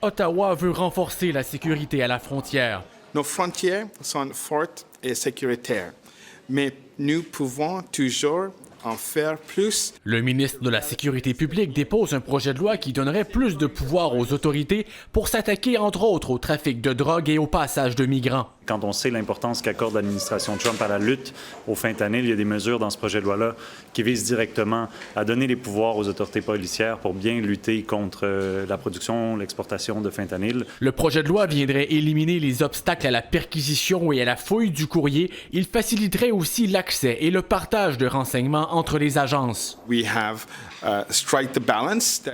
Ottawa veut renforcer la sécurité à la frontière. Nos frontières sont fortes et sécuritaires, mais nous pouvons toujours en faire plus. Le ministre de la Sécurité publique dépose un projet de loi qui donnerait plus de pouvoir aux autorités pour s'attaquer entre autres au trafic de drogue et au passage de migrants. Quand on sait l'importance qu'accorde l'administration Trump à la lutte au fentanyl, il y a des mesures dans ce projet de loi-là qui visent directement à donner les pouvoirs aux autorités policières pour bien lutter contre la production, l'exportation de fentanyl. Le projet de loi viendrait éliminer les obstacles à la perquisition et à la fouille du courrier. Il faciliterait aussi l'accès et le partage de renseignements entre les agences.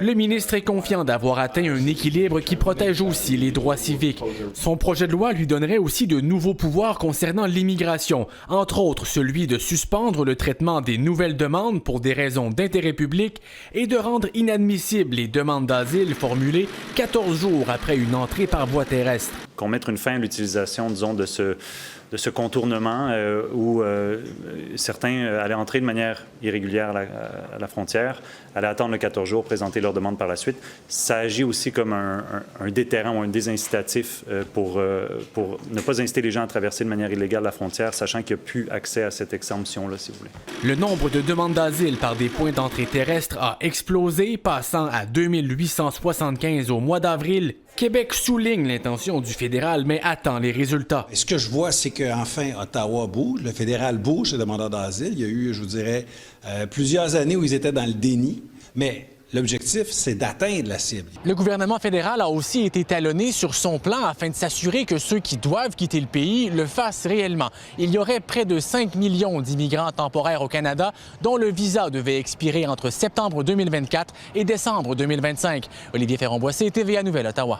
Le ministre est confiant d'avoir atteint un équilibre qui protège aussi les droits civiques. Son projet de loi lui donnerait aussi de nouveaux pouvoirs concernant l'immigration, entre autres celui de suspendre le traitement des nouvelles demandes pour des raisons d'intérêt public et de rendre inadmissibles les demandes d'asile formulées 14 jours après une entrée par voie terrestre. Qu'on mette une fin à l'utilisation, disons, de ce contournement où certains allaient entrer de manière irrégulière à la frontière, allaient attendre le 14 jours, présenter leur demande par la suite. Ça agit aussi comme un déterrent ou un désincitatif pour ne pas inciter les gens à traverser de manière illégale la frontière, sachant qu'il n'y a plus accès à cette exemption-là, si vous voulez. Le nombre de demandes d'asile par des points d'entrée terrestres a explosé, passant à 2875 au mois d'avril. Québec souligne l'intention du fédéral, mais attend les résultats. Et ce que je vois, c'est qu'enfin, Ottawa bouge, le fédéral bouge, les demandeurs d'asile. Il y a eu, je vous dirais, plusieurs années où ils étaient dans le déni, mais l'objectif, c'est d'atteindre la cible. Le gouvernement fédéral a aussi été talonné sur son plan afin de s'assurer que ceux qui doivent quitter le pays le fassent réellement. Il y aurait près de 5 millions d'immigrants temporaires au Canada dont le visa devait expirer entre septembre 2024 et décembre 2025. Olivier Ferron-Boissé, TVA Nouvelle, Ottawa.